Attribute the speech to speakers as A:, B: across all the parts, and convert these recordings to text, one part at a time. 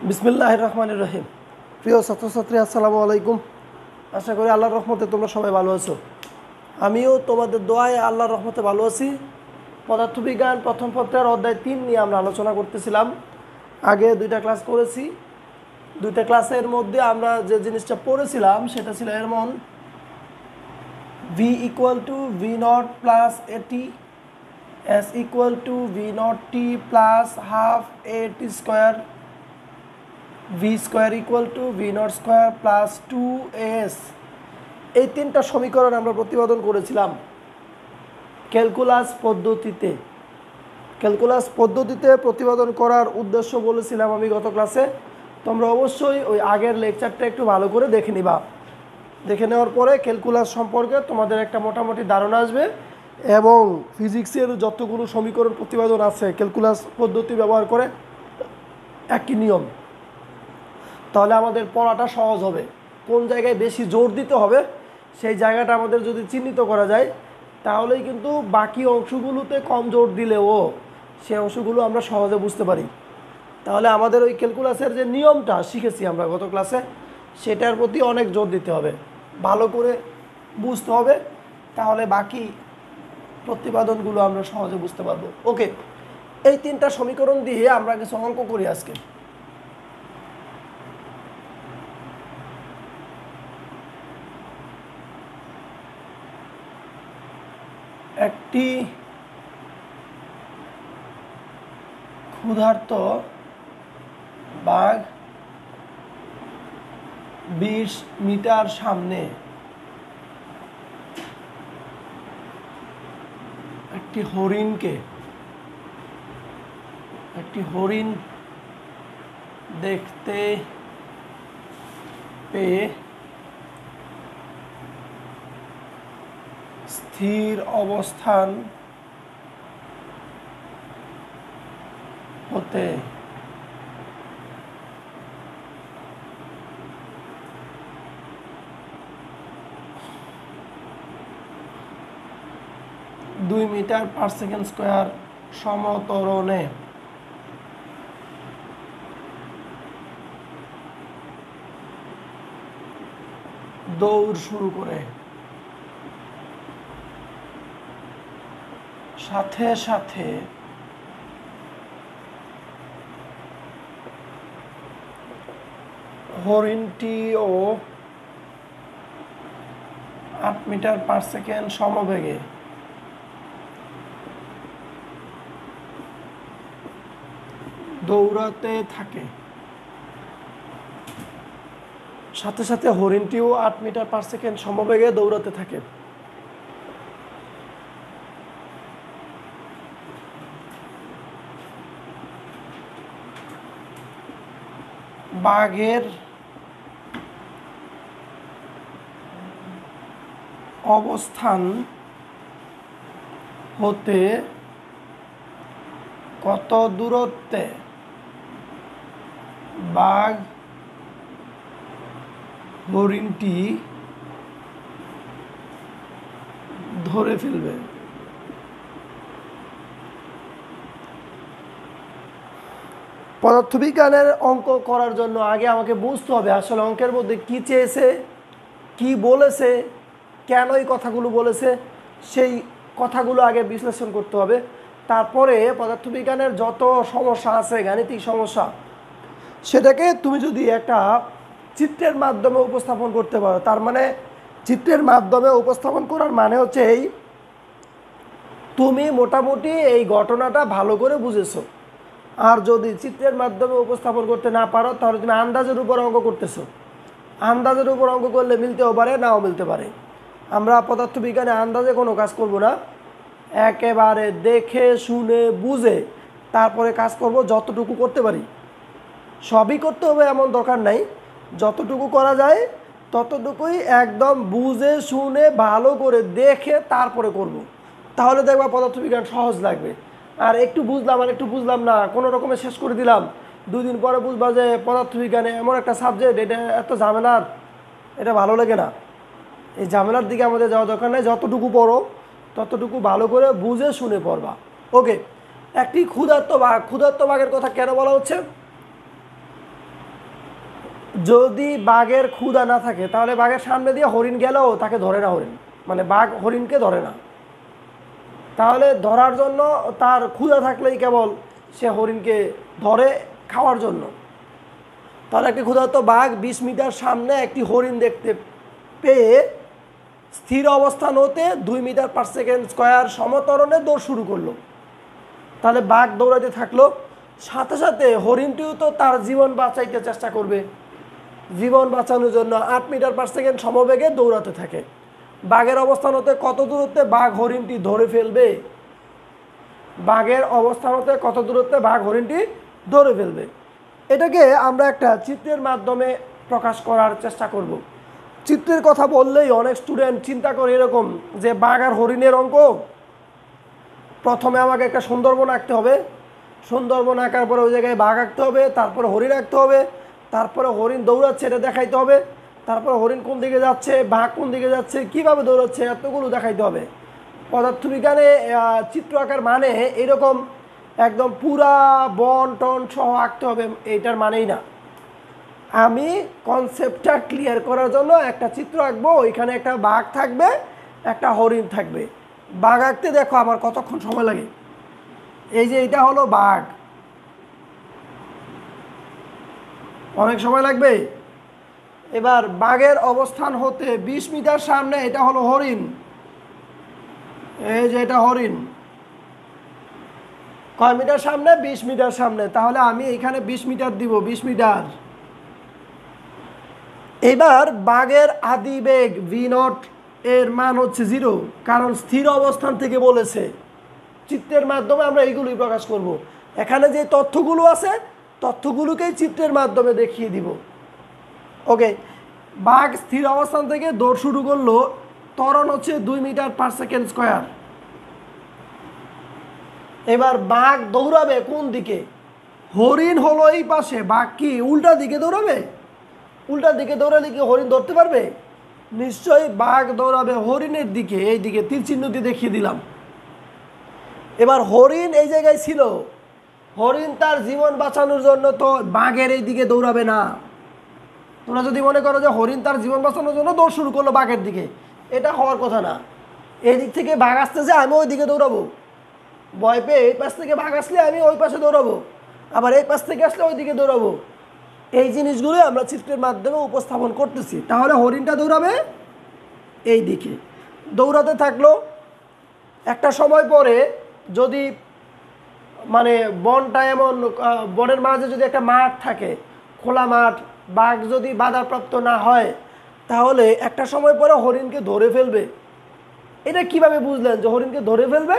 A: বিসমিল্লাহির রহমানির রহিম। প্রিয় ছাত্রছাত্রী, আসসালামু আলাইকুম। আশা করি আল্লাহর রহমতে তোমরা সবাই ভালো আছো। আমিও তোমাদের দোয়ায় আল্লাহর রহমতে ভালো আছি। পদার্থবিজ্ঞান প্রথম পত্রের অধ্যায় 3 নিয়ে আমরা আলোচনা করতেছিলাম। আগে 2টা ক্লাস করেছি। 2টা ক্লাসের মধ্যে আমরা যে জিনিসটা পড়েছিলাম সেটা ছিল এমন: V equal to V not plus at, S equal to V not T plus half A T square, V square equal to V not square plus 2as। এই 3টা সমীকরণ আমরা প্রতিপাদন করেছিলাম ক্যালকুলাস পদ্ধতিতে। ক্যালকুলাস পদ্ধতিতে প্রতিপাদন করার উদ্দেশ্য বলেছিলাম আমি গত ক্লাসে। তোমরা অবশ্যই ওই আগের লেকচারটা একটু ভালো করে দেখে নিবা। দেখে নেওয়ার পরে ক্যালকুলাস সম্পর্কে তোমাদের একটা মোটামুটি ধারণা আসবে এবং ফিজিক্সের যতগুলো সমীকরণ প্রতিপাদন আছে ক্যালকুলাস পদ্ধতি ব্যবহার করে একই নিয়ম, তাহলে আমাদের পড়াটা সহজ হবে। কোন জায়গায় বেশি জোর দিতে হবে সেই জায়গাটা আমাদের যদি চিহ্নিত করা যায় তাহলেই কিন্তু বাকি অংশগুলোতে কম জোর দিলেও সেই অংশগুলো আমরা সহজে বুঝতে পারি। তাহলে আমাদের ওই ক্যালকুলাসের যে নিয়মটা শিখেছি আমরা গত ক্লাসে সেটার প্রতি অনেক জোর দিতে হবে, ভালো করে বুঝতে হবে, তাহলে বাকি প্রতিপাদনগুলো আমরা সহজে বুঝতে পারবো। ওকে, এই 3টা সমীকরণ দিয়ে আমরা কিছু অঙ্ক করি আজকে। একটি ক্ষুধার্ত বাঘ 20 মিটার সামনে একটি হরিণ দেখতে পেয়ে স্থির অবস্থান হতে দুই মিটার পার সেকেন্ড স্কোয়ার সমত্বরণে দৌড় শুরু করে, সাথে সাথে হরিণটিও 8 মিটার পার সেকেন্ড সমবেগে দৌড়াতে থাকে। সাথে সাথে হরিণটিও 8 মিটার পার সেকেন্ড সমবেগে দৌড়াতে থাকে। বাঘের অবস্থান হতে কত দূরত্বে বাঘ হরিণটি ধরে ফেলবে? পদার্থবিজ্ঞানের অঙ্ক করার জন্য আগে আমাকে বুঝতে হবে আসলে অঙ্কের মধ্যে কি চেয়েছে, কি বলেছে, কেন এই কথাগুলো বলেছে, সেই কথাগুলো আগে বিশ্লেষণ করতে হবে। তারপরে পদার্থবিজ্ঞানের যত সমস্যা আছে, গাণিতিক সমস্যা, সেটাকে তুমি যদি একটা চিত্রের মাধ্যমে উপস্থাপন করতে পারো, তার মানে চিত্রের মাধ্যমে উপস্থাপন করার মানে হচ্ছে এই, তুমি মোটামুটি এই ঘটনাটা ভালো করে বুঝেছো। আর যদি চিত্রের মাধ্যমে উপস্থাপন করতে না পারো তাহলে তুমি আন্দাজের উপর অঙ্ক করতেছো। আন্দাজের উপর অঙ্ক করলে মিলতেও পারে, নাও মিলতে পারে। আমরা পদার্থবিজ্ঞানে আন্দাজে কোনো কাজ করব না, একেবারে দেখে শুনে বুঝে তারপরে কাজ করব। যতটুকু করতে পারি, সবই করতে হবে এমন দরকার নাই, যতটুকু করা যায় ততটুকুই একদম বুঝে শুনে ভালো করে দেখে তারপরে করব। তাহলে দেখবা পদার্থবিজ্ঞান সহজ লাগবে। আর একটু বুঝলাম আর একটু বুঝলাম না, কোনো রকমে শেষ করে দিলাম, 2 দিন পরে বুঝবা যে পদার্থবিজ্ঞানে এমন একটা সাবজেক্ট, এটা এত ঝামেলার, এটা ভালো লাগে না। এই ঝামেলার দিকে আমাদের যাওয়া দরকার নেই, যতটুকু পড়ো ততটুকু ভালো করে বুঝে শুনে পড়বা। ওকে, একটি ক্ষুধার্ত বাঘের কথা কেন বলা হচ্ছে? যদি বাঘের ক্ষুধা না থাকে তাহলে বাঘের সামনে দিয়ে হরিণ গেলেও তাকে ধরে না হরিণ, মানে বাঘ হরিণকে ধরে না। তাহলে ধরার জন্য তার ক্ষুধা থাকলেই কেবল সে হরিণকে ধরে খাওয়ার জন্য। তাহলে একটি ক্ষুধার্ত বাঘ 20 মিটার সামনে একটি হরিণ দেখতে পেয়ে স্থির অবস্থান হতে 2 মিটার পার সেকেন্ড স্কোয়ার সমতরণে দৌড় শুরু করলো। তাহলে বাঘ দৌড়াতে থাকলো, সাথে সাথে হরিণটিও তো তার জীবন বাঁচাইতে চেষ্টা করবে। জীবন বাঁচানোর জন্য 8 মিটার পার সেকেন্ড সমবেগে দৌড়াতে থাকে। বাঘের অবস্থান হতে কত দূরত্বে বাঘ হরিণটি ধরে ফেলবে? বাঘের অবস্থান হতে কত দূরত্বে বাঘ হরিণটি ধরে ফেলবে? এটাকে আমরা একটা চিত্রের মাধ্যমে প্রকাশ করার চেষ্টা করব। চিত্রের কথা বললেই অনেক স্টুডেন্ট চিন্তা করে এরকম যে বাঘ আর হরিণের অঙ্ক, প্রথমে আমাকে একটা সুন্দরবন আঁকতে হবে, সুন্দরবন আঁকার পরে ওই জায়গায় বাঘ আঁকতে হবে, তারপরে হরিণ আঁকতে হবে, তারপরে হরিণ দৌড়াচ্ছে এটা দেখাইতে হবে, তারপরে হরিণ কোন দিকে যাচ্ছে, বাঘ কোন দিকে যাচ্ছে, কীভাবে দৌড়াচ্ছে, এতগুলো দেখাইতে হবে। পদার্থবিজ্ঞানে চিত্র আঁকার মানে এরকম একদম পুরা বন টন সহ আঁকতে হবে এইটার মানেই না। আমি কনসেপ্টটা ক্লিয়ার করার জন্য একটা চিত্র আঁকবো, ওইখানে একটা বাঘ থাকবে, একটা হরিণ থাকবে। বাঘ আঁকতে দেখো আমার কতক্ষণ সময় লাগে। এই যে এটা হলো বাঘ, অনেক সময় লাগবে। এবার বাঘের অবস্থান হতে 20 মিটার সামনে এটা হলো হরিণ। এই যে এটা হরিণ, কয় মিটার সামনে? 20 মিটার সামনে। তাহলে আমি এখানে 20 মিটার দিব, 20 মিটার। এবার বাঘের আদি বেগ v0 এর মান হচ্ছে 0, কারণ স্থির অবস্থান থেকে বলেছে। চিত্রের মাধ্যমে আমরা এইগুলোই প্রকাশ করব। এখানে যে তথ্যগুলো আছে তথ্যগুলোকেই চিত্রের মাধ্যমে দেখিয়ে দিব। ওকে, বাঘ স্থির অবস্থান থেকে দৌড় শুরু করলো, ত্বরণ হচ্ছে 2 মিটার পার সেকেন্ড স্কোয়ার। এবার বাঘ দৌড়াবে কোন দিকে? হরিণ হলো এই পাশে, বাঘ কি উল্টা দিকে দৌড়াবে? উল্টা দিকে দৌড়ালে কি হরিণ ধরতে পারবে? নিশ্চয়ই বাঘ দৌড়াবে হরিণের দিকে। এই দিকে তীর চিহ্ন দিয়ে দেখিয়ে দিলাম। এবার হরিণ এই জায়গায় ছিল, হরিণ তার জীবন বাঁচানোর জন্য তো বাঘের এই দিকে দৌড়াবে না। তোমরা যদি মনে করো যে হরিণ তার জীবন বাঁচানোর জন্য দৌড় শুরু করলো বাঘের দিকে, এটা হওয়ার কথা না। এই দিক থেকে বাঘ আসতেছে, আমি ওই দিকে দৌড়াবো। ভয় পেয়ে এই পাশ থেকে বাঘ আসলে আমি ওই পাশে দৌড়াবো, আবার এই পাশ থেকে আসলে ওই দিকে দৌড়াবো। এই জিনিসগুলো আমরা চিত্রের মাধ্যমে উপস্থাপন করতেছি। তাহলে হরিণটা দৌড়াবে এই দিকে, দৌড়াতে থাকলো। একটা সময় পরে যদি মানে বনটা এমন, বনের মাঝে যদি একটা মাঠ থাকে, খোলা মাঠ, বাঘ যদি বাধাপ্রাপ্ত না হয় তাহলে একটা সময় পরে হরিণকে ধরে ফেলবে। এটা কিভাবে বুঝলেন যে হরিণকে ধরে ফেলবে?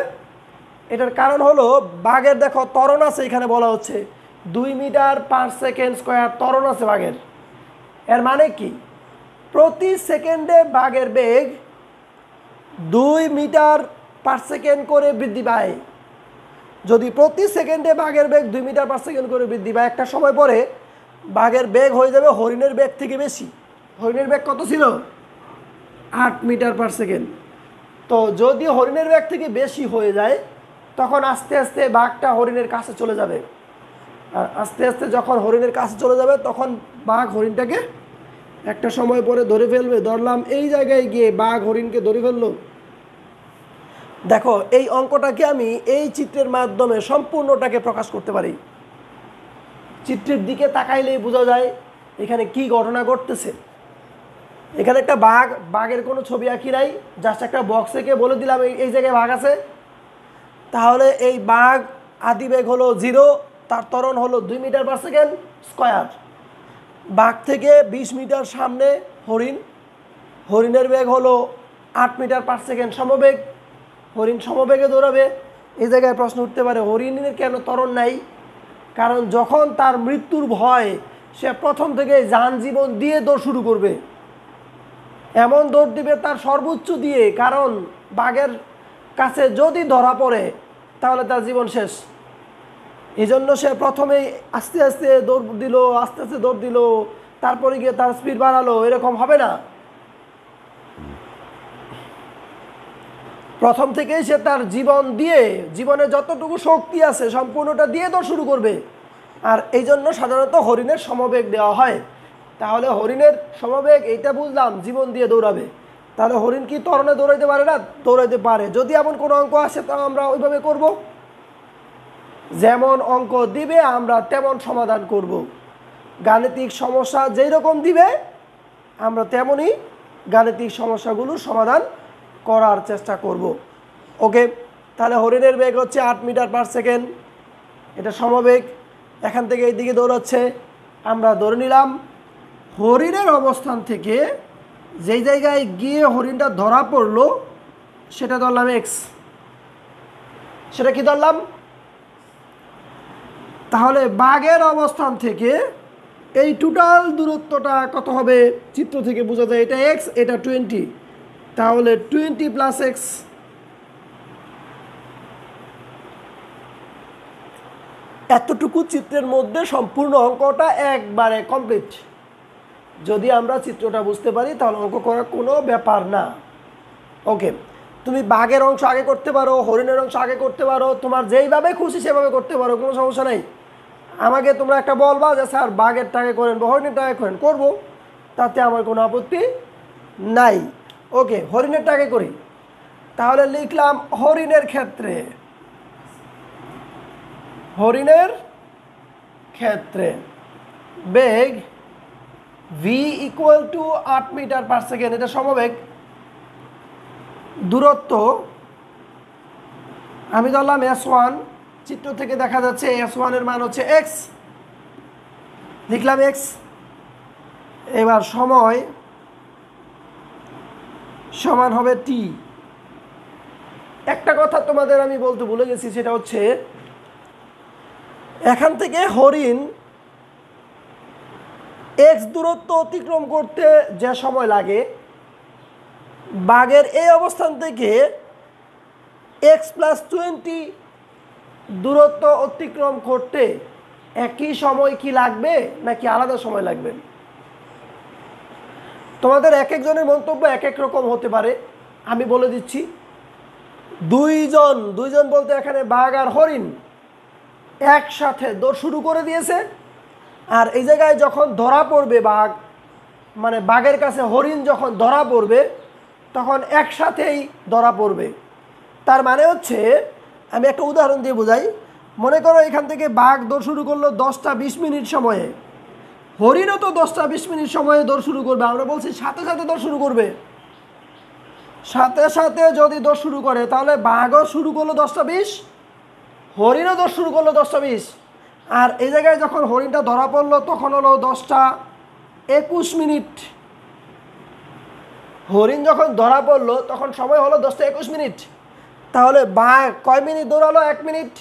A: এটার কারণ হলো বাঘের দেখো ত্বরণ আছে, এখানে বলা হচ্ছে 2 মিটার পার সেকেন্ড স্কোয়ার ত্বরণ আছে বাঘের। এর মানে কি? প্রতি সেকেন্ডে বাঘের বেগ 2 মিটার পার সেকেন্ড করে বৃদ্ধি পায়। যদি প্রতি সেকেন্ডে বাঘের বেগ 2 মিটার পার সেকেন্ড করে বৃদ্ধি পায়, একটা সময় পরে বাঘের বেগ হয়ে যাবে হরিণের বেগ থেকে বেশি। হরিণের বেগ কত ছিল? 8 মিটার পার সেকেন্ড। তো যদি হরিণের বেগ থেকে বেশি হয়ে যায় তখন আস্তে আস্তে বাঘটা হরিণের কাছে চলে যাবে। আর আস্তে আস্তে যখন হরিণের কাছে চলে যাবে তখন বাঘ হরিণটাকে একটা সময় পরে ধরে ফেলবে। ধরলাম এই জায়গায় গিয়ে বাঘ হরিণকে ধরে ফেললো। দেখো এই অঙ্কটাকে আমি এই চিত্রের মাধ্যমে সম্পূর্ণটাকে প্রকাশ করতে পারি। চিত্রের দিকে তাকাইলেই বোঝা যায় এখানে কি ঘটনা ঘটতেছে। এখানে একটা বাঘ, বাঘের কোনো ছবি আঁকি নাই, জাস্ট একটা বক্স থেকে বলে দিলাম এই জায়গায় বাঘ আছে। তাহলে এই বাঘ আদি বেগ হলো 0, তার ত্বরণ হলো 2 মিটার পার সেকেন্ড স্কোয়ার। বাঘ থেকে 20 মিটার সামনে হরিণ, হরিণের বেগ হলো 8 মিটার পার সেকেন্ড সমবেগ। হরিণ সমবেগে দৌড়াবে। এই জায়গায় প্রশ্ন উঠতে পারে হরিণের কেন ত্বরণ নাই? কারণ যখন তার মৃত্যুর ভয়, সে প্রথম থেকে যান জীবন দিয়ে দৌড় শুরু করবে। এমন দৌড় দিবে তার সর্বোচ্চ দিয়ে, কারণ বাঘের কাছে যদি ধরা পড়ে তাহলে তার জীবন শেষ। এই জন্য সে প্রথমেই আস্তে আস্তে দৌড় দিল, আস্তে আস্তে দৌড় দিল, তারপরে গিয়ে তার স্পিড বাড়ালো। এরকম হবে না। প্রথম থেকেই সে তার জীবন দিয়ে, জীবনে যতটুকু শক্তি আছে সম্পূর্ণটা দিয়ে দৌড় শুরু করবে। আর এই জন্য সাধারণত হরিণের সমবেগ দেওয়া হয়। তাহলে হরিণের সমবেগ এইটা বুঝলাম, জীবন দিয়ে দৌড়াবে। তাহলে হরিণ কি ত্বরণে দৌড়াইতে পারে না? দৌড়াইতে পারে। যদি এমন কোনো অঙ্ক আসে তা আমরা ওইভাবে করব, যেমন অঙ্ক দিবে আমরা তেমন সমাধান করব। গাণিতিক সমস্যা যেই রকম দিবে আমরা তেমনই গাণিতিক সমস্যাগুলোর সমাধান করার চেষ্টা করব। ওকে, তাহলে হরিণের বেগ হচ্ছে 8 মিটার পার সেকেন্ড, এটা সমবেগ। এখান থেকে এই দিকে দৌড়াচ্ছে, আমরা ধরে নিলাম হরিণের অবস্থান থেকে যেই জায়গায় গিয়ে হরিণটা ধরা পড়লো সেটা ধরলাম এক্স। সেটা কি ধরলাম? তাহলে বাঘের অবস্থান থেকে এই টোটাল দূরত্বটা কত হবে? চিত্র থেকে বোঝা যায় এটা এক্স, এটা 20, তাহলে 20 প্লাস এক্স। এতটুকু চিত্রের মধ্যে সম্পূর্ণ অঙ্কটা একবারে কমপ্লিট। যদি আমরা চিত্রটা বুঝতে পারি তাহলে অঙ্ক করার কোনো ব্যাপার না। ওকে, তুমি বাঘের অংশ আগে করতে পারো, হরিণের অংশ আগে করতে পারো, তোমার যেইভাবে খুশি সেভাবে করতে পারো, কোনো সমস্যা নেই। আমাকে তোমরা একটা বলবা যে স্যার বাঘেরটা আগে করেন বা হরিণেরটা আগে করেন, করবো, তাতে আমার কোনো আপত্তি নাই। ওকে, হরিণেরটা আগে করি। তাহলে লিখলাম হরিণের ক্ষেত্রে, হরিণের ক্ষেত্রে বেগ v equal to 8 metre per second, এটা সমবেগ। দূরত্ব আমি ধরলাম S1, চিত্র থেকে দেখা যাচ্ছে S1 এর মান হচ্ছে এক্স, লিখলাম এক্স। এবার সময় সমান হবে টি। একটা কথা তোমাদের আমি বলতে ভুলে গেছি, সেটা হচ্ছে এখান থেকে হরিণ এক্স দূরত্ব অতিক্রম করতে যে সময় লাগে, বাঘের এই অবস্থান থেকে এক্স প্লাস 20 দূরত্ব অতিক্রম করতে একই সময় কি লাগবে নাকি আলাদা সময় লাগবে? তোমাদের এক একজনের মন্তব্য এক এক রকম হতে পারে। আমি বলে দিচ্ছি, দুইজন বলতে এখানে বাঘ আর হরিণ একসাথে দৌড় শুরু করে দিয়েছে, আর এই জায়গায় যখন ধরা পড়বে বাঘ, মানে বাঘের কাছে হরিণ যখন ধরা পড়বে তখন একসাথেই ধরা পড়বে। তার মানে হচ্ছে, আমি একটা উদাহরণ দিয়ে বোঝাই। মনে করো এখান থেকে বাঘ দৌড় শুরু করলো 10টা 20 মিনিট সময়ে, হরিণও তো 10টা 20 মিনিট সময়ে দৌড় শুরু করবে। আমরা বলছি সাথে সাথে দৌড় শুরু করবে, সাথে সাথে যদি দৌড় শুরু করে তাহলে বাঘও শুরু করলো 10টা 20, হরিণও দৌড় শুরু করলো 10টা 20। আর এই জায়গায় যখন হরিণটা ধরা পড়লো তখন হলো 10টা 21 মিনিট। হরিণ যখন ধরা পড়লো তখন সময় হলো 10টা 21 মিনিট। তাহলে বাঘ কয় মিনিট দৌড়ালো? 1 মিনিট।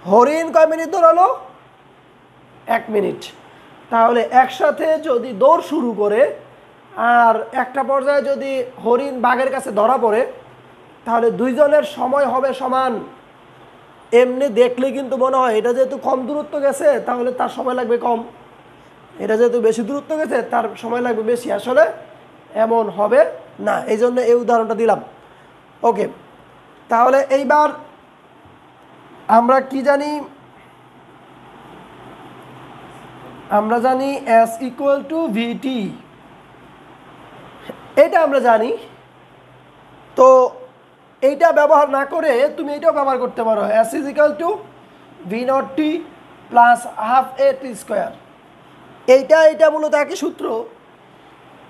A: হরিণ কয় মিনিট দৌড়ালো? 1 মিনিট। তাহলে একসাথে যদি দৌড় শুরু করে আর একটা পর্যায়ে যদি হরিণ বাঘের কাছে ধরা পড়ে তাহলে দুইজনের সময় হবে সমান। এমনি দেখলে কিন্তু মনে হয় এটা যেহেতু কম দূরত্ব গেছে তাহলে তার সময় লাগবে কম, এটা যেহেতু বেশি দূরত্ব গেছে তার সময় লাগবে বেশি। আসলে এমন হবে না, এই জন্য এই উদাহরণটা দিলাম। ওকে, তাহলে এইবার আমরা কি জানি? আমরা জানি S ইকুয়াল টু ভিটি, এটা আমরা জানি। তো এইটা ব্যবহার না করে তুমি এটাও ব্যবহার করতে পারো, S is equal two V0t plus half AT square. এইটা মূলত একই সূত্র।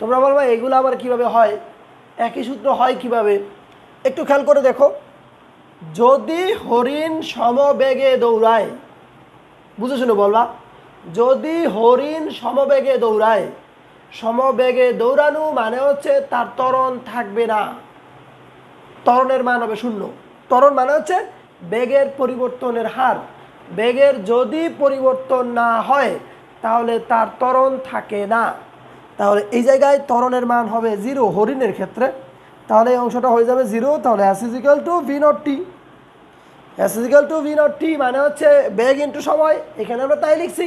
A: তোমরা বলবা এগুলো আবার কিভাবে হয়, একই সূত্র হয় কিভাবে? একটু খেয়াল করে দেখো, যদি হরিণ সমবেগে দৌড়ায়, বুঝে শুনে বলবা, যদি হরিণ সমবেগে দৌড়ায়, সমবেগে দৌড়ানো মানে হচ্ছে তার ত্বরণ থাকবে না, ত্বরণের মান হবে 0। ত্বরণ মানে হচ্ছে বেগের পরিবর্তনের হার। বেগের যদি পরিবর্তন না হয় তাহলে তার ত্বরণ থাকে না। তাহলে এই জায়গায় ত্বরণের মান হবে 0 হরিণের ক্ষেত্রে। তাহলে এই অংশটা হয়ে যাবে 0। তাহলে S is equal two V0t। S is equal two V0t মানে হচ্ছে বেগ ইন্টু সময়। এখানে আমরা তাই লিখছি,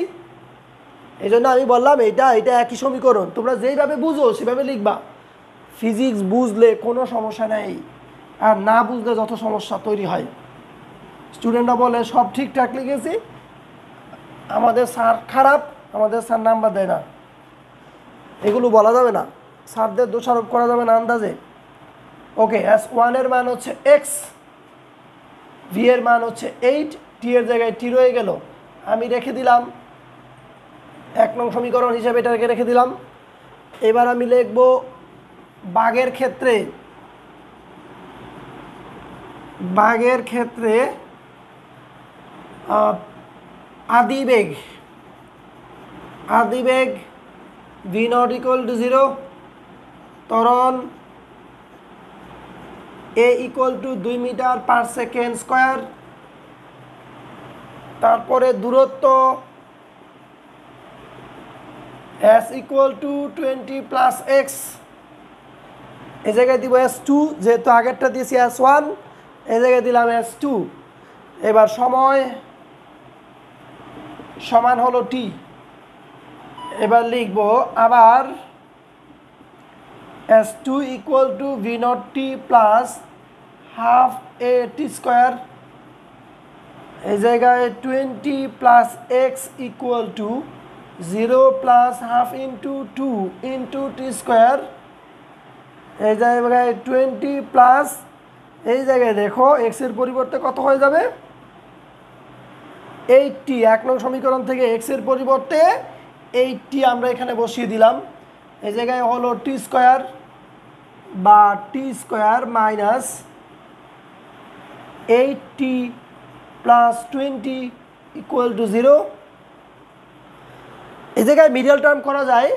A: এই জন্য আমি বললাম এটা একই সমীকরণ। তোমরা যেইভাবে বুঝো সেভাবে লিখবা। ফিজিক্স বুঝলে কোনো সমস্যা নেই, আর না বুঝলে যত সমস্যা তৈরি হয়। স্টুডেন্টরা বলে সব ঠিকঠাক লিখেছি, আমাদের স্যার খারাপ, আমাদের স্যার নাম্বার দেয় না। এগুলো বলা যাবে না, স্যারদের দোষারোপ করা যাবে না আন্দাজে। ওকে, S1 এর মান হচ্ছে এক্স, ভি এর মান হচ্ছে 8, টি এর জায়গায় টি রয়ে গেল, আমি রেখে দিলাম 1 নং সমীকরণ হিসেবে এটাকে রেখে দিলাম। এবার আমি লিখব বাঘের ক্ষেত্রে, আদিবেগ ভি নট ইকুয়াল টু 0, ত্বরণ a equal to 2 metre per second square, তারপরে দূরত্ব s equal to 20 plus x, এই জায়গায় দিব S2, যেহেতু আগেরটা দিয়েছি S1, এই জায়গায় দিলাম S2। এবার সময় সমান হলো টি। এবার লিখব আবার S2 equal to V not T plus half A T square, এই জায়গায় 20 plus x equal to 0 plus half into 2 into T square, এই জায়গায় 20 প্লাস, এই জায়গায় দেখো এক্স এর পরিবর্তে কত হয়ে যাবে 80। 1 নং সমীকরণ থেকে এক্স এর পরিবর্তে 80 আমরা এখানে বসিয়ে দিলাম। এই জায়গায় হলো টি স্কোয়ার বা t square minus 80 plus 20 equal to 0। এই জায়গায় মিডল টার্ম করা যায়,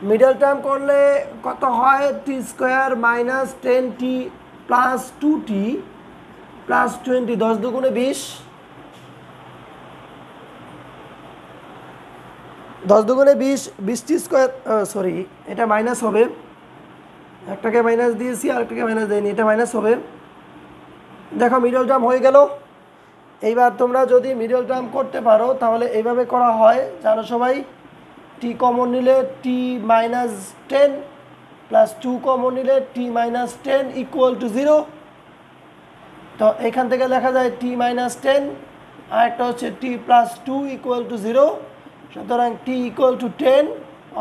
A: মিডল টার্ম করলে কত হয় t square minus 10t plus 2t plus 20, 10 দুগুণে 20, 10 দুগুণে 20, 20t স্কোয়ার, সরি এটা মাইনাস হবে, একটাকে মাইনাস দিয়েছি আরেকটাকে মাইনাস দেয়নি, এটা মাইনাস হবে। দেখো মিডল টার্ম হয়ে গেল। এইবার তোমরা যদি মিডল টার্ম করতে পারো তাহলে এইভাবে করা হয়, জানো সবাই, টি কমন নিলে টি মাইনাস 10 প্লাস 2 কমন নিলে টি মাইনাস 10 ইকুয়াল টু 0। তো এখান থেকে লেখা যায় টি মাইনাস 10, আর একটা হচ্ছে টি প্লাস 2 ইকুয়াল টু 0। সুতরাং টি ইকুয়াল টু 10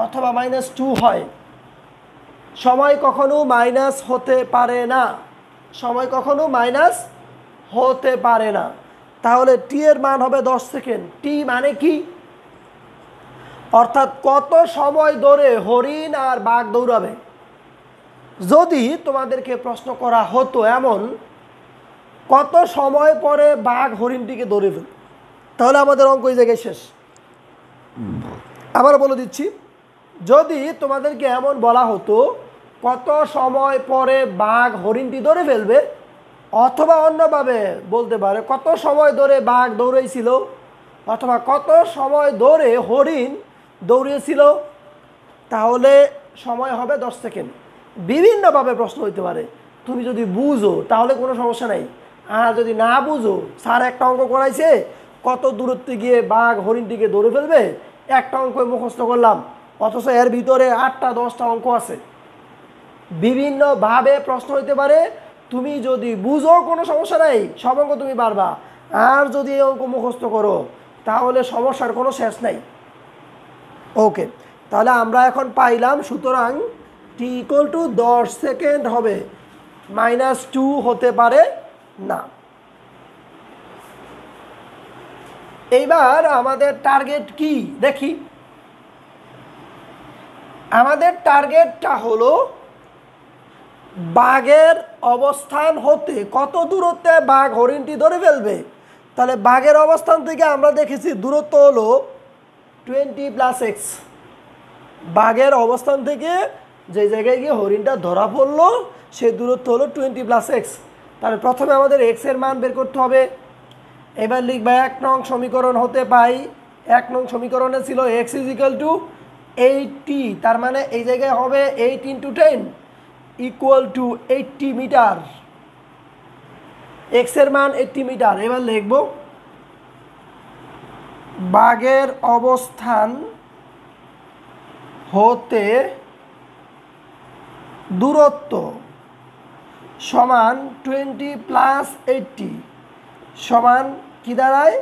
A: অথবা মাইনাস 2 হয়। সময় কখনো মাইনাস হতে পারে না, সময় কখনো মাইনাস হতে পারে না। তাহলে টি এর মান হবে 10 সেকেন্ড। টি মানে কি? অর্থাৎ কত সময় ধরে হরিণ আর বাঘ দৌড়াবে। যদি তোমাদেরকে প্রশ্ন করা হতো এমন কত সময় পরে বাঘ হরিণটিকে দৌড়ে ফেলবে, তাহলে আমাদের অঙ্ক এই জায়গায় শেষ। আবার বলে দিচ্ছি, যদি তোমাদেরকে এমন বলা হতো কত সময় পরে বাঘ হরিণটি ধরে ফেলবে, অথবা অন্যভাবে বলতে পারে কত সময় ধরে বাঘ দৌড়েছিল, অথবা কত সময় ধরে হরিণ দৌড়িয়েছিল, তাহলে সময় হবে 10 সেকেন্ড। বিভিন্নভাবে প্রশ্ন হইতে পারে, তুমি যদি বুঝো তাহলে কোনো সমস্যা নাই, আর যদি না বুঝো, স্যার একটা অঙ্ক করাইছে কত দূরত্বে গিয়ে বাঘ হরিণটিকে দৌড়ে ফেলবে, একটা অঙ্ক মুখস্থ করলাম, অথচ এর ভিতরে 8টা 10টা অঙ্ক আছে। বিভিন্নভাবে প্রশ্ন হইতে পারে, তুমি যদি বুঝো কোনো সমস্যা নাই, সব অঙ্ক তুমি পারবা। আর যদি এই অঙ্ক মুখস্থ করো তাহলে সমস্যার কোনো শেষ নাই। ওকে, তাহলে আমরা এখন পাইলাম, সুতরাং টি ইকুয়াল টু 10 সেকেন্ড হবে, -2 হতে পারে না। এইবার আমাদের টার্গেট কি দেখি। আমাদের টার্গেটটা হলো বাঘের অবস্থান হতে কত দূরত্বে বাঘ হরিণটি ধরে ফেলবে। তাহলে বাঘের অবস্থান থেকে আমরা দেখেছি দূরত্ব হলো 20 প্লাস এক্স। বাঘের অবস্থান থেকে যে জায়গায় গিয়ে হরিণটা ধরা পড়লো সেই দূরত্ব হলো 20 প্লাস এক্স। তাহলে প্রথমে আমাদের এক্স এর মান বের করতে হবে। এবার লিখবা 1 নং সমীকরণ হতে পাই, 1 নং সমীকরণে ছিল এক্স ইজ ইকুয়াল টু 80, তার মানে এই জায়গায় হবে 8 into 10 equal to 80 metre. X এর মান 80 মিটার। এবার লিখব বাঘের অবস্থান হতে দূরত্ব সমান 20 প্লাস 80 সমান কি দাঁড়ায়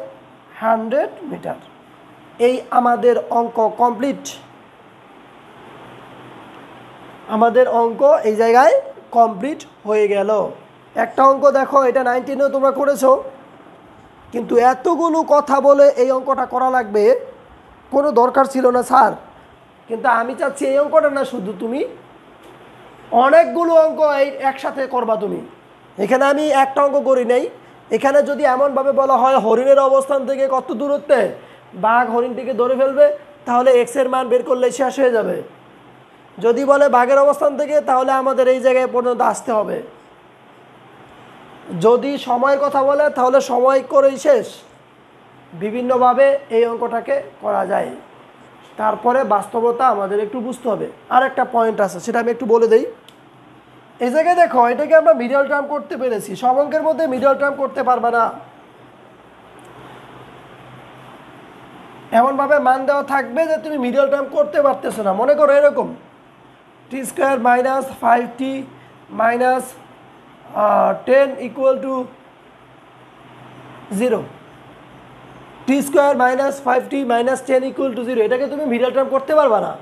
A: 100 মিটার। এই আমাদের অঙ্ক কমপ্লিট। আমাদের অঙ্ক এই জায়গায় কমপ্লিট হয়ে গেল। একটা অঙ্ক দেখো, এটা 19-এও তোমরা করেছো, কিন্তু এতগুলো কথা বলে এই অঙ্কটা করা লাগবে কোনো দরকার ছিল না স্যার। কিন্তু আমি চাচ্ছি এই অঙ্কটা না, শুধু তুমি অনেকগুলো অঙ্ক এই একসাথে করবা তুমি। এখানে আমি একটা অঙ্ক করি নাই। এখানে যদি এমনভাবে বলা হয় হরিণের অবস্থান থেকে কত দূরত্বে বাঘ হরিণটিকে ধরে ফেলবে, তাহলে এক্সের মান বের করলে শেষ হয়ে যাবে। যদি বলে বাঘের অবস্থান থেকে, তাহলে আমাদের এই জায়গায় পর্যন্ত আসতে হবে। যদি সময়ের কথা বলে, তাহলে সময় করেই শেষ। বিভিন্নভাবে এই অঙ্কটাকে করা যায়। তারপরে বাস্তবতা আমাদের একটু বুঝতে হবে। আর একটা পয়েন্ট আছে, সেটা আমি একটু বলে দিই। এই জায়গায় দেখো, এটাকে আমরা মিডল টার্ম করতে পেরেছি। সব অঙ্কের মধ্যে মিডল টার্ম করতে পারবে না। এমনভাবে মান দেওয়া থাকবে যে তুমি মিডল টার্ম করতে পারতেছো না। মনে করো এরকম, t square minus 5t minus 10 equal to 0। T square minus 5t minus 10 equal to 0, এটাকে তুমি মিডল টার্ম করতে পারবা না।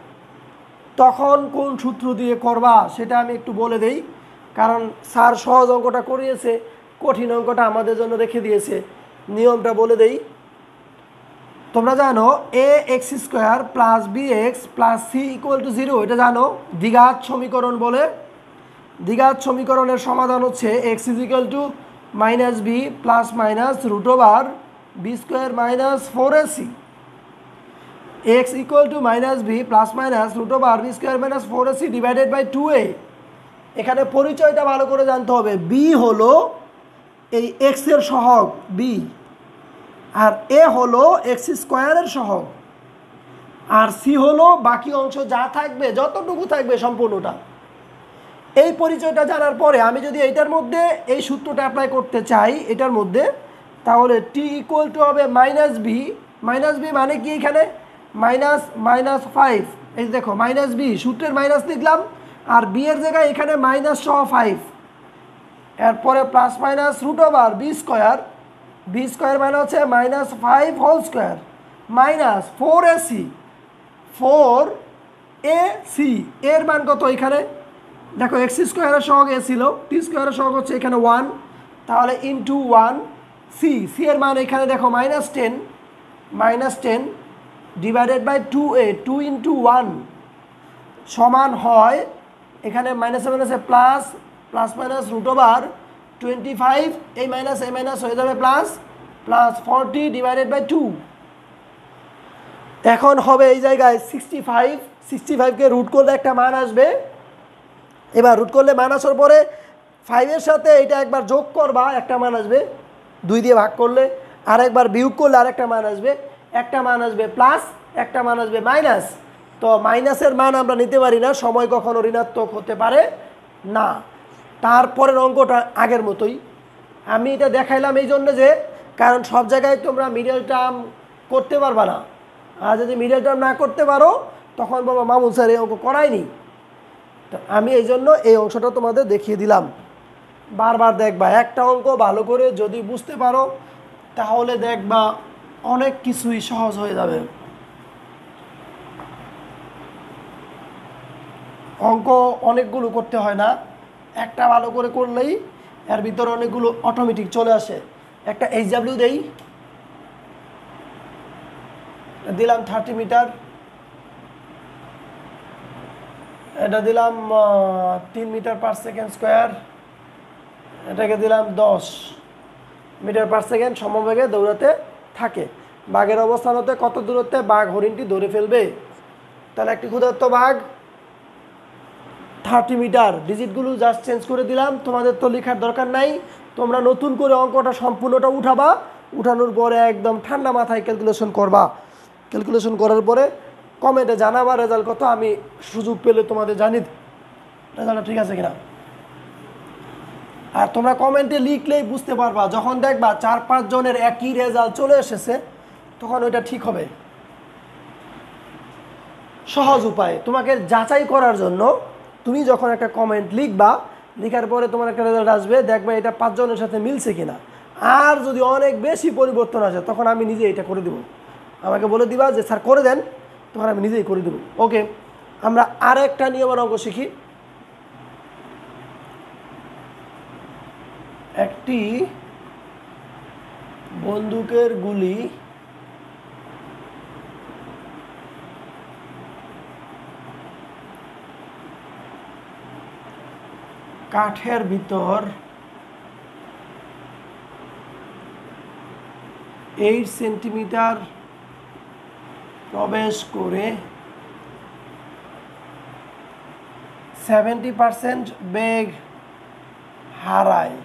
A: তখন কোন সূত্র দিয়ে করবা সেটা আমি একটু বলে দেই, কারণ স্যার সহজ অঙ্কটা করিয়েছে, কঠিন অঙ্কটা আমাদের জন্য রেখে দিয়েছে। নিয়মটা বলে দেই। তোমরা জানো a x square plus b x plus c equal to 0, এটা জানো দ্বিঘাত সমীকরণ বলে। দ্বিঘাত সমীকরণের সমাধান হচ্ছে X is equal to minus B plus minus root over B square minus 4ac। X equal to minus B plus minus root over B square minus 4ac divided by 2a। এখানে পরিচয়টা ভালো করে জানতে হবে। বি হলো এই এক্সের সহগ বি, আর এ হলো এক্স স্কোয়ারের সহগ, আর সি হলো বাকি অংশ যা থাকবে, যতটুকু থাকবে সম্পূর্ণটা। এই পরিচয়টা জানার পরে আমি যদি এইটার মধ্যে এই সূত্রটা অ্যাপ্লাই করতে চাই এটার মধ্যে, তাহলে টি ইকুয়াল টু হবে মাইনাস বি। মাইনাস বি মানে কি, এখানে মাইনাস মাইনাস 5, এই দেখো মাইনাস বি, সূত্রের মাইনাস লিখলাম, আর বি এর জায়গায় এখানে মাইনাস সহ 5, এরপরে plus minus root over B square. B square মানে হচ্ছে minus 5 whole square minus 4ac। 4ac এর মান কত, এখানে দেখো এক্স স্কোয়ারের সহগ এ ছিল, টি স্কোয়ারের সহগ হচ্ছে এখানে 1, তাহলে ইন্টু 1 সি। সি এর মান এখানে দেখো -10 ডিভাইডেড বাই 2a, 2 ইন্টু 1 সমান হয়, এখানে মাইনাসে মাইনাসে plus, plus minus root over 25, এই মাইনাস হয়ে যাবে প্লাস, প্লাস 40 ডিভাইডেড বাই 2। এখন হবে এই জায়গায় 65। 65কে রুট করলে একটা মান আসবে। এবার রুট করলে মান আসার পরে 5-এর সাথে এটা একবার যোগ করবা, একটা মান আসবে। 2 দিয়ে ভাগ করলে আর একবার বিয়োগ করলে আরেকটা মান আসবে। একটা মান আসবে প্লাস, একটা মান আসবে মাইনাস। তো মাইনাসের মান আমরা নিতে পারি না, সময় কখনো ঋণাত্মক হতে পারে না। তারপরের অঙ্কটা আগের মতোই। আমি এটা দেখাইলাম এই জন্য যে, কারণ সব জায়গায় তোমরা মিডল টার্ম করতে পারবা না। আর যদি মিডল টার্ম না করতে পারো, তখন বাবা মামুন স্যার এই অঙ্ক করায়নি। তো আমি এই জন্য এই অংশটা তোমাদের দেখিয়ে দিলাম। বারবার দেখবা, একটা অঙ্ক ভালো করে যদি বুঝতে পারো, তাহলে দেখবা অনেক কিছুই সহজ হয়ে যাবে। অঙ্ক অনেকগুলো করতে হয় না, একটা ভালো করে করলেই এর ভিতরে অনেকগুলো অটোমেটিক চলে আসে। একটা এইচডাব্লিউ দেই, দিলাম 30 মিটার, এটা দিলাম 3 মিটার পার সেকেন্ড স্কোয়ার, এটাকে দিলাম 10 মিটার পার সেকেন্ড সমবেগে দৌড়াতে থাকে। বাঘের অবস্থান হতে কত দূরত্বে বাঘ হরিণটি ধরে ফেলবে? তাহলে একটি ক্ষুধার্ত বাঘ 30 মিটার, ডিজিটগুলো জাস্ট চেঞ্জ করে দিলাম, তোমাদের তো লেখার দরকার নাই। তোমরা নতুন করে অঙ্কটা সম্পূর্ণটা উঠাবা, উঠানোর পরে একদম ঠান্ডা মাথায় ক্যালকুলেশন করবা। ক্যালকুলেশন করার পরে কমেন্টে জানাবা রেজাল্ট কত, আমি সুযোগ পেলে তোমাদের জানি রেজাল্টটা ঠিক আছে কিনা। আর তোমরা কমেন্টে লিখলেই বুঝতে পারবা, যখন দেখবা 4-5 জনের একই রেজাল্ট চলে এসেছে, তখন ওইটা ঠিক হবে। সহজ উপায় তোমাকে যাচাই করার জন্য, তুমি যখন একটা কমেন্ট লিখবা, লেখার পরে তোমার একটা রেজাল্ট আসবে, দেখবা এটা 5 জনের সাথে মিলছে কিনা। আর যদি অনেক বেশি পরিবর্তন আসে, তখন আমি নিজে এটা করে দেবো। আমাকে বলে দিবা যে স্যার করে দেন, তখন আমি নিজেই করে দেবো। ওকে, আমরা আর একটা নিয়মের অঙ্ক শিখি। একটি বন্দুকের গুলি কাঠের ভিতর 8 সেন্টিমিটার প্রবেশ করে 70% বেগ হারায়।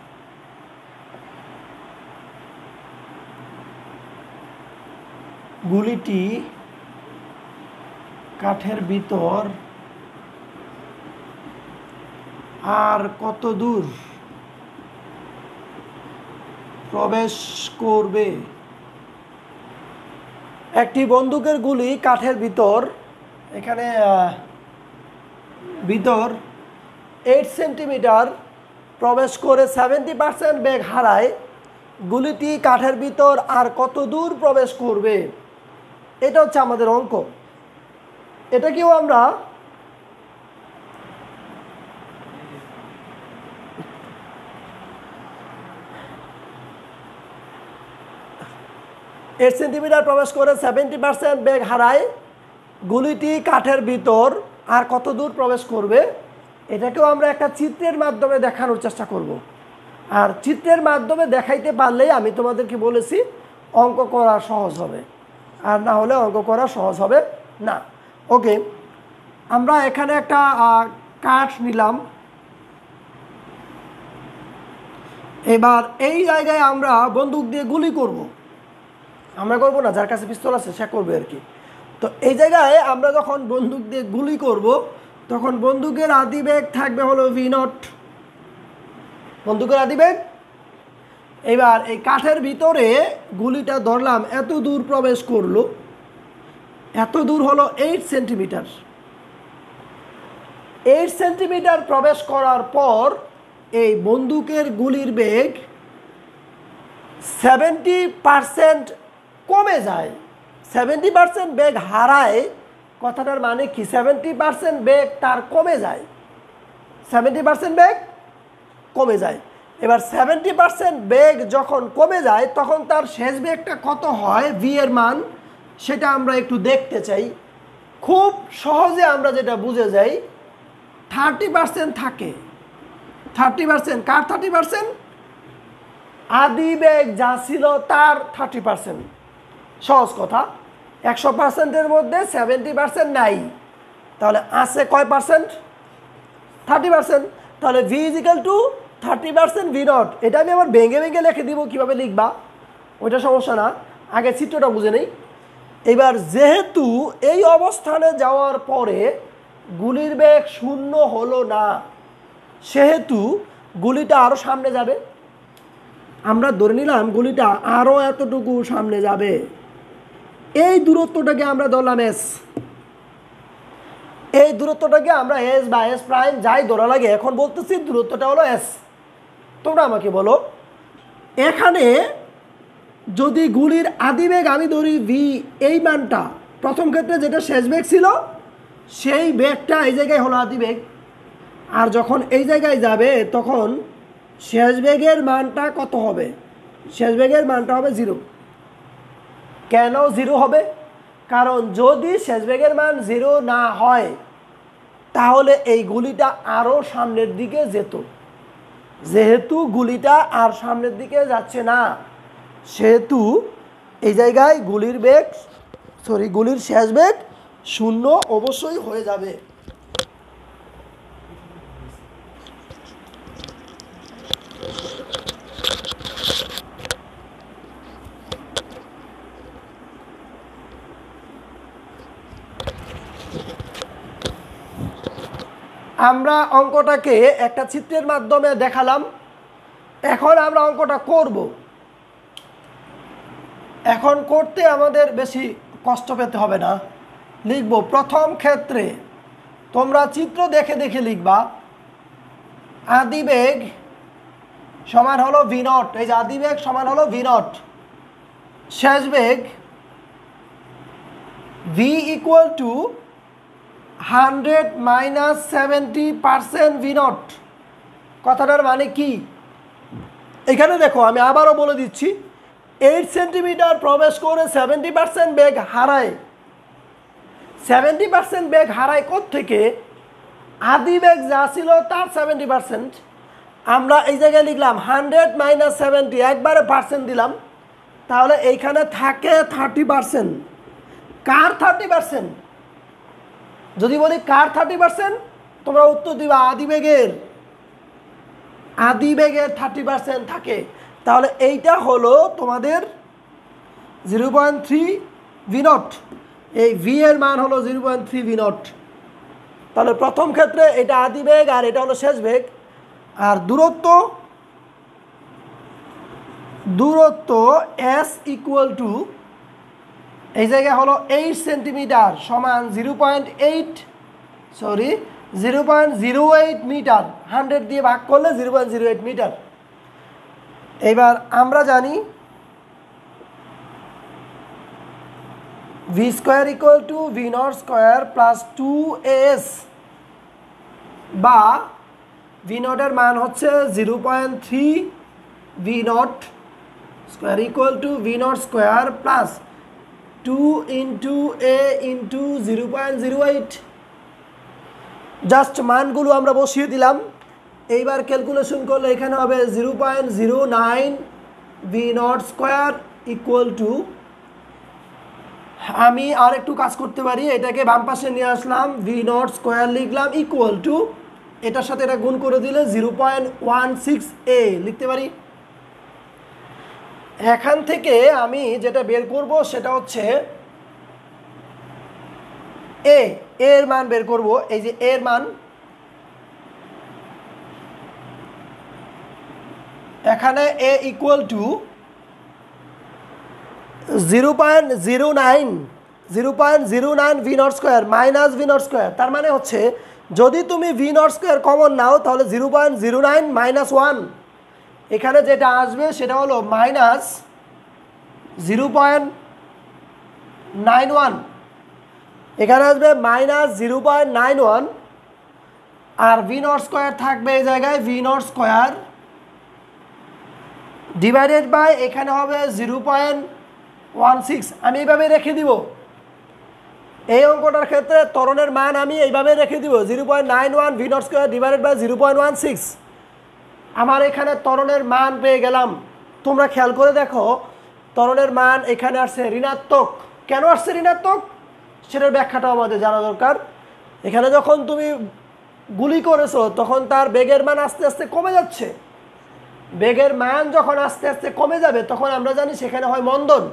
A: গুলিটি কাঠের ভিতর আর কত দূর প্রবেশ করবে? একটি বন্দুকের গুলি কাঠের ভিতর, এখানে ভিতর 8 সেন্টিমিটার প্রবেশ করে 70% বেগ হারায়। গুলিটি কাঠের ভিতর আর কত দূর প্রবেশ করবে? এটা হচ্ছে আমাদের অঙ্ক। এটাকেও আমরা এইট সেন্টিমিটার প্রবেশ করে 70% বেগ হারায়। গুলিটি কাঠের ভিতর আর কত দূর প্রবেশ করবে? এটাকেও আমরা একটা চিত্রের মাধ্যমে দেখানোর চেষ্টা করব। আর চিত্রের মাধ্যমে দেখাইতে পারলেই আমি তোমাদেরকে বলেছি অঙ্ক করা সহজ হবে, আর না হলে অঙ্ক করা সহজ হবে না। ওকে, আমরা এখানে একটা কাঠ নিলাম। এবার এই জায়গায় আমরা বন্দুক দিয়ে গুলি করব। আমরা করবো না, যার কাছে পিস্তল আছে সে করবে আর কি। তো এই জায়গায় আমরা যখন বন্দুক দিয়ে গুলি করব তখন বন্দুকের আদিবেগ থাকবে হলো v0, বন্দুকের আদিবেগ। এবার এই কাঠের ভিতরে গুলিটা ধরলাম এত দূর প্রবেশ করলো, এত দূর হলো 8 সেন্টিমিটার। 8 সেন্টিমিটার প্রবেশ করার পর এই বন্দুকের গুলির বেগ 70% কমে যায়, 70% বেগ হারায়। কথাটার মানে কি? 70% বেগ তার কমে যায়, 70% বেগ কমে যায়। এবার 70% বেগ যখন কমে যায় তখন তার শেষ বেগটা কত হয়, ভি এর মান, সেটা আমরা একটু দেখতে চাই। খুব সহজে আমরা যেটা বুঝে যাই, 30% থাকে। 30% কার 30%? আদিবেগ যা ছিল তার 30%। সহজ কথা, 100%-এর মধ্যে 70% নাই, তাহলে আছে কয় পার্সেন্ট? 30%। তাহলে V is equal to 30% v0। এটা আমি আবার ভেঙে ভেঙে লিখে দিব, কীভাবে লিখবা ওইটা সমস্যা না, আগে চিত্রটা বুঝে নেই। এবার যেহেতু এই অবস্থানে যাওয়ার পরে গুলির বেগ 0 হলো না, সেহেতু গুলিটা আরও সামনে যাবে। আমরা ধরে নিলাম গুলিটা আরও এতটুকু সামনে যাবে। এই দূরত্বটাকে আমরা ধরলাম এস। এই দূরত্বটাকে আমরা এস বা এস প্রাইম যাই ধরা লাগে, এখন বলতেছি দূরত্বটা হলো এস। তোমরা আমাকে বলো, এখানে যদি গুলির আদিবেগ আমি ধরি ভি, এই মানটা প্রথম ক্ষেত্রে যেটা শেষ বেগ ছিল সেই বেগটা এই জায়গায় হলো আদিবেগ, আর যখন এই জায়গায় যাবে তখন শেষ বেগের মানটা কত হবে? শেষ বেগের মানটা হবে 0। কেন 0 হবে? কারণ যদি শেষ বেগের মান 0 না হয় তাহলে এই গুলিটা আরও সামনের দিকে যেত। যেহেতু গুলিটা আর সামনের দিকে যাচ্ছে না, সেহেতু এই জায়গায় গুলির শেষ বেগ 0 অবশ্যই হয়ে যাবে। আমরা অঙ্কটাকে একটা চিত্রের মাধ্যমে দেখালাম। এখন আমরা অঙ্কটা করব। এখন করতে আমাদের বেশি কষ্ট পেতে হবে না। লিখব প্রথম ক্ষেত্রে, তোমরা চিত্র দেখে দেখে লিখবা, আদিবেগ সমান হলো v0। এই যে আদিবেগ সমান হলো v0, শেষ বেগ v ইকুয়াল টু 100 - 70% v0। কথাটার মানে কি? এখানে দেখো আমি আবারও বলে দিচ্ছি 8 সেন্টিমিটার প্রবেশ করে 70% বেগ হারায়। 70% বেগ হারায় কোত্থেকে? আদি বেগ যা ছিল তার 70%। আমরা এই জায়গায় লিখলাম 100 মাইনাস 70, একবারে পার্সেন্ট দিলাম, তাহলে এইখানে থাকে 30%। কার 30%? যদি বলি কার 30%, তোমরা উত্তর দিবা আদিবেগের। আদিবেগের 30% থাকে। তাহলে এইটা হলো তোমাদের 0.3 ভি নট। এই ভি এর মান হলো 0.3 ভি নট। তাহলে প্রথম ক্ষেত্রে এটা আদিবেগ আর এটা হলো শেষ বেগ। আর দূরত্ব এস ইকুয়াল টু এই জায়গায় হলো 8 সেন্টিমিটার সমান 0.08 মিটার। 100 দিয়ে ভাগ করলে 0.08 মিটার। এবার আমরা জানি V square equal to V not square plus 2as, বা ভি নটের মান হচ্ছে 0.3 v not square equal to V not square plus 2 into A into 0.08। Just মানগুলো আমরা বসিয়ে দিলাম। এইবার ক্যালকুলেশন করলে এখানে হবে 0.09 v not square equal two, আমি আর একটু কাজ করতে পারি, এটাকে বাম পাশে নিয়ে আসলাম, ভি নট স্কোয়ার লিখলাম ইকুয়াল টু, এটার সাথে এটা গুণ করে দিলে 0.16a লিখতে পারি। এখান থেকে আমি যেটা বের করব সেটা হচ্ছে এর মান বের করব। এই যে এর মান, এখানে a equal to 0.09 v not square minus v not square. তার মানে হচ্ছে যদি তুমি ভি নট স্কোয়ার কমন নাও তাহলে 0.09 মাইনাস 1, এখানে যেটা আসবে সেটা হলো মাইনাস 0.91, এখানে আসবে মাইনাস 0.91। আর ভি নট স্কোয়ার থাকবে এই জায়গায় V not square divided by এখানে হবে 0.16। আমি এইভাবে রেখে দিব। এই অঙ্কটার ক্ষেত্রে ত্বরণের মান আমি এইভাবে রেখে দিব 0.91 V not square divided by 0.16। আমার এখানে ত্বরণের মান পেয়ে গেলাম। তোমরা খেয়াল করে দেখো ত্বরণের মান এখানে আসছে ঋণাত্মক। কেন আসছে ঋণাত্মক সেটার ব্যাখ্যাটাও আমাদের জানা দরকার। এখানে যখন তুমি গুলি করেছো তখন তার বেগের মান আস্তে আস্তে কমে যাচ্ছে। বেগের মান যখন আস্তে আস্তে কমে যাবে তখন আমরা জানি সেখানে হয় মন্দন।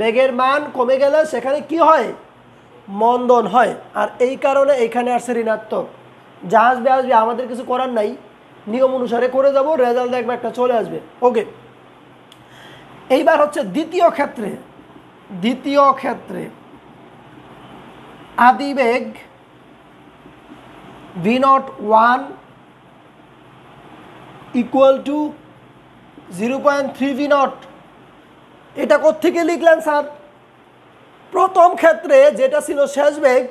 A: বেগের মান কমে গেলে সেখানে কি হয়? মন্দন হয়। আর এই কারণে এইখানে আসছে ঋণাত্মক। যা আসবে আসবে, আমাদের কিছু করার নাই, নিয়ম অনুসারে করে যাব, রেজাল্ট দেখবে একটা চলে আসবে। ওকে, এইবার হচ্ছে দ্বিতীয় ক্ষেত্রে আদিবেগ v naught 1 equal to 0.3 v naught. এটা কোত্থেকে লিখলেন স্যার? প্রথম ক্ষেত্রে যেটা ছিল শেষ বেগ,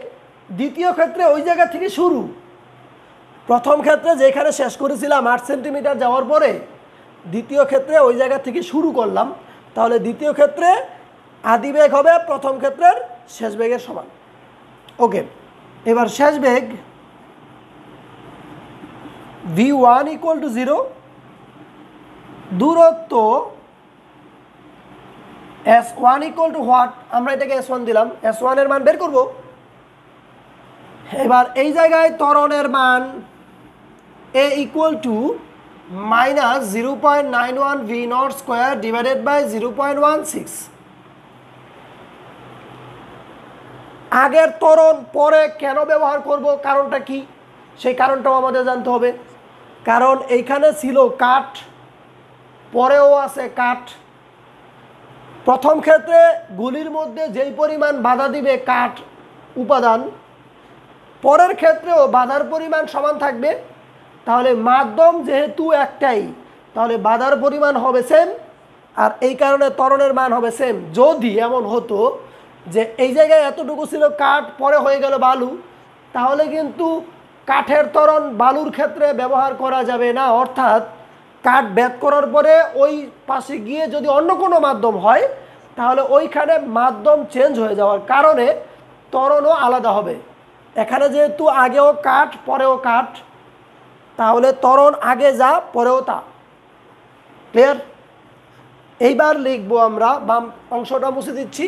A: দ্বিতীয় ক্ষেত্রে ওই জায়গা থেকে শুরু। প্রথম ক্ষেত্রে যেখানে শেষ করেছিলাম 8 সেন্টিমিটার যাওয়ার পরে, দ্বিতীয় ক্ষেত্রে ওই জায়গা থেকে শুরু করলাম। তাহলে দ্বিতীয় ক্ষেত্রে আদিবেগ হবে প্রথম ক্ষেত্রের শেষ বেগের সমান। ওকে, এবার শেষ বেগ v1 ইকুয়াল টু 0, দূরত্ব s1 ইকুয়াল টু হোয়াট? আমরা এটাকে s1 দিলাম, s1 এর মান বের করব। এবার এই জায়গায় ত্বরণের মান a equal to minus 0.91 V not square divided by 0.16। আগের ত্বরণ পরে কেন ব্যবহার করব, কারণটা কি সেই কারণটাও আমাদের জানতে হবে। কারণ এইখানে ছিল কাঠ, পরেও আছে কাঠ। প্রথম ক্ষেত্রে গুলির মধ্যে যেই পরিমাণ বাধা দিবে কাঠ উপাদান, পরের ক্ষেত্রেও বাধার পরিমাণ সমান থাকবে। তাহলে মাধ্যম যেহেতু একটাই, তাহলে বাধার পরিমাণ হবে সেম, আর এই কারণে ত্বরণের মান হবে সেম। যদি এমন হতো যে এই জায়গায় এতটুকু ছিল কাঠ, পরে হয়ে গেল বালু, তাহলে কিন্তু কাঠের ত্বরণ বালুর ক্ষেত্রে ব্যবহার করা যাবে না। অর্থাৎ কাট ব্যাক করার পরে ওই পাশে গিয়ে যদি অন্য কোনো মাধ্যম হয় তাহলে ওইখানে মাধ্যম চেঞ্জ হয়ে যাওয়ার কারণে ত্বরণও আলাদা হবে। এখানে যেহেতু আগেও কাট পরেও কাট, তাহলে ত্বরণ আগে যা পরেও তা। ক্লিয়ার? এইবার লিখবো আমরা, বাম অংশটা মুছে দিচ্ছি।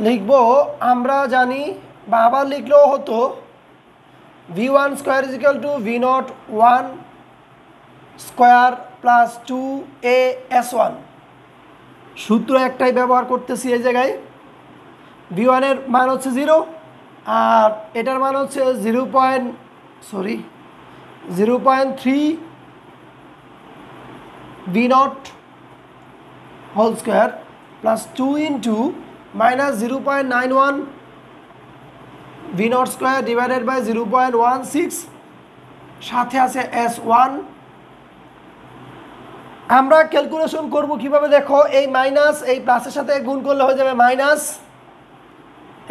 A: লিখবো, আমরা জানি বা আবার লিখলেও হতো v1 square is equal two v0 1 square plus 2a/s1। সূত্র একটাই ব্যবহার করতেছি এই জায়গায়। v1 এর মান হচ্ছে 0 আর এটার মান হচ্ছে 0.3 v0 whole square plus 2 into minus 0.91 v0 square divided by 0.16, সাথে আছে s1। আমরা ক্যালকুলেশন করব কিভাবে, দেখো এই মাইনাস এই প্লাসের সাথে গুণ করলে হয়ে যাবে মাইনাস,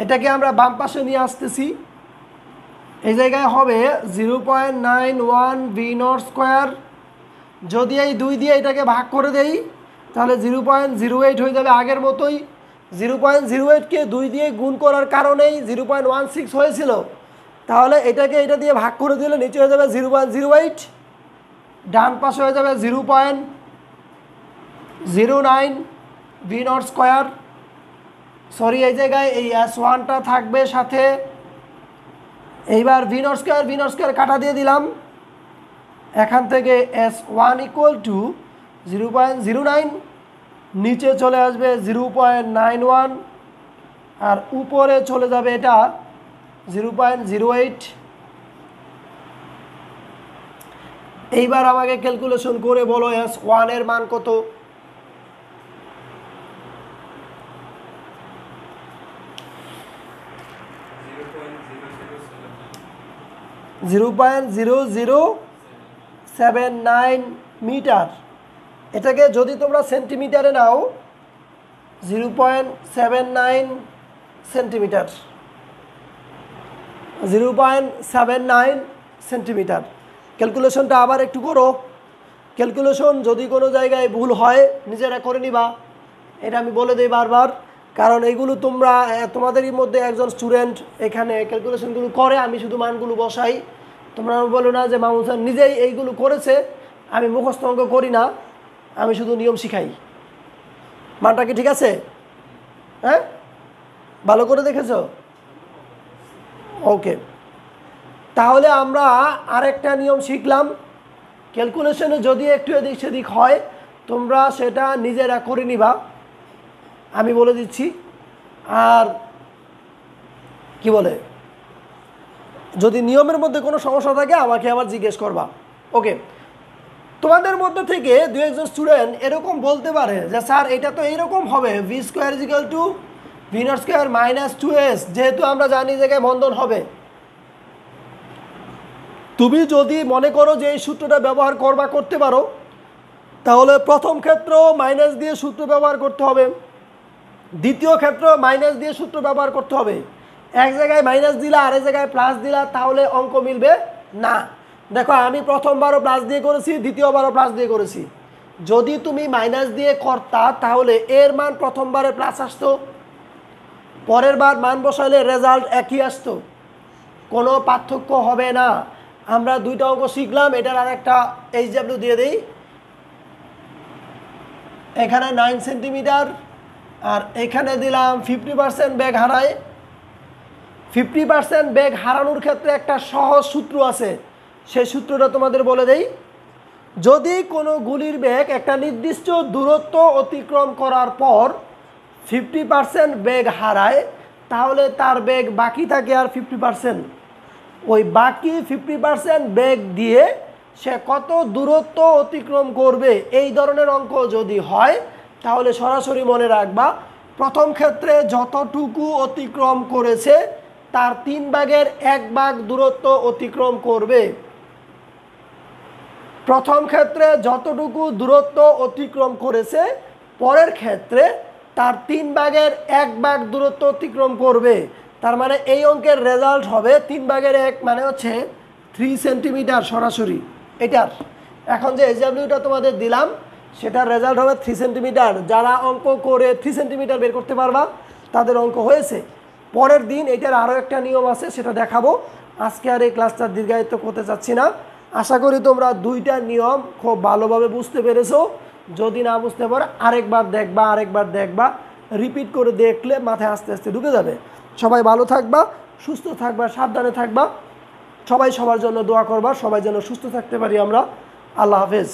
A: এটাকে আমরা বাম পাশে নিয়ে আসতেছি। এই জায়গায় হবে 0.91 v0 স্কোয়ার। যদি এই 2 দিয়ে এটাকে ভাগ করে দেই তাহলে 0.08 হয়ে যাবে আগের মতোই। 0.08কে 2 দিয়ে গুণ করার কারণেই 0.16 হয়েছিল, তাহলে এটাকে এটা দিয়ে ভাগ করে দিলে নিচে হয়ে যাবে 0.08, ডান পাশে হয়ে যাবে 0.09 v0 স্কোয়ার। সরি, এই জায়গায় এই s1টা থাকবে সাথে। এইবার v0 স্কোয়ার কাটা দিয়ে দিলাম, এখান থেকে s1 ইকুয়াল টু 0.09, নিচে চলে আসবে 0.91 আর উপরে চলে যাবে এটা 0.08। এইবার আমাকে ক্যালকুলেশন করে বলো s1 এর মান কত। 0.0079 মিটার। এটাকে যদি তোমরা সেন্টিমিটারে নাও 0.79 সেন্টিমিটার, 0.79 সেন্টিমিটার। ক্যালকুলেশনটা আবার একটু করো। ক্যালকুলেশন যদি কোনো জায়গায় ভুল হয় নিজেরা করে নিবা, এটা আমি বলে দিই বারবার, কারণ এইগুলো তোমরা তোমাদেরই মধ্যে একজন স্টুডেন্ট এখানে ক্যালকুলেশনগুলো করে, আমি শুধু মানগুলো বসাই। তোমরা বলো না যে মামুন স্যার নিজেই এইগুলো করেছে, আমি মুখস্থ অঙ্ক করি না, আমি শুধু নিয়ম শিখাই। মানটা কি ঠিক আছে? হ্যাঁ, ভালো করে দেখেছ? ওকে, তাহলে আমরা আরেকটা নিয়ম শিখলাম। ক্যালকুলেশনে যদি একটু এদিক সেদিক হয় তোমরা সেটা নিজেরা করে নিবা, আমি বলে দিচ্ছি। আর কি বলে, যদি নিয়মের মধ্যে কোনো সমস্যা থাকে আমাকে আবার জিজ্ঞেস করবা। ওকে, তোমাদের মধ্যে থেকে দু একজন স্টুডেন্ট এরকম বলতে পারে যে স্যার এটা তো এইরকম হবে, v square is equal two v0 square minus 2s, যেহেতু আমরা জানি জায়গায় বন্ধন হবে। তুমি যদি মনে করো যে এই সূত্রটা ব্যবহার করতে পারো, তাহলে প্রথম ক্ষেত্র মাইনাস দিয়ে সূত্র ব্যবহার করতে হবে, দ্বিতীয় ক্ষেত্র মাইনাস দিয়ে সূত্র ব্যবহার করতে হবে। এক জায়গায় মাইনাস দিলা আরেক জায়গায় প্লাস দিলা, তাহলে অঙ্ক মিলবে না। দেখো আমি প্রথমবারও প্লাস দিয়ে করেছি, দ্বিতীয়বারও প্লাস দিয়ে করেছি। যদি তুমি মাইনাস দিয়ে করতা তাহলে এর মান প্রথমবারে প্লাস আসতো, পরের বার মান বসাইলে রেজাল্ট একই আসতো, কোনো পার্থক্য হবে না। আমরা দুইটা অঙ্ক শিখলাম, এটার আর একটা HW দিয়ে দিই। এখানে 9 সেন্টিমিটার আর এখানে দিলাম 50% বেগ হারায়। 50% বেগ হারানোর ক্ষেত্রে একটা সহজ সূত্র আছে, সেই সূত্রটা তোমাদের বলে দেই। যদি কোনো গুলির বেগ একটা নির্দিষ্ট দূরত্ব অতিক্রম করার পর 50% বেগ হারায়, তাহলে তার বেগ বাকি থাকে আর 50%। ওই বাকি 50% বেগ দিয়ে সে কত দূরত্ব অতিক্রম করবে, এই ধরনের অঙ্ক যদি হয় তাহলে সরাসরি মনে রাখবা প্রথম ক্ষেত্রে যতটুকু অতিক্রম করেছে তার 3 ভাগের 1 ভাগ দূরত্ব অতিক্রম করবে। প্রথম ক্ষেত্রে যতটুকু দূরত্ব অতিক্রম করেছে পরের ক্ষেত্রে তার 3 ভাগের 1 ভাগ দূরত্ব অতিক্রম করবে। তার মানে এই অঙ্কের রেজাল্ট হবে 3/1 মানে হচ্ছে 3 সেন্টিমিটার সরাসরি এটার। এখন যে এসডাব্লিউটা তোমাদের দিলাম সেটার রেজাল্ট হবে 3 সেন্টিমিটার। যারা অঙ্ক করে 3 সেন্টিমিটার বের করতে পারবা তাদের অঙ্ক হয়েছে। পরের দিন এটার আরও একটা নিয়ম আছে, সেটা দেখাবো। আজকে আর এই ক্লাসটা দীর্ঘায়িত করতে চাচ্ছি না। আশা করি তোমরা দুইটা নিয়ম খুব ভালোভাবে বুঝতে পেরেছো। যদি না বুঝতে পারো আরেকবার দেখবা, রিপিট করে দেখলে মাথায় আস্তে আস্তে ঢুকে যাবে। সবাই ভালো থাকবা, সুস্থ থাকবা, সাবধানে থাকবা। সবাই সবার জন্য দোয়া করবা, সবাই যেন সুস্থ থাকতে পারি আমরা। আল্লাহ হাফেজ।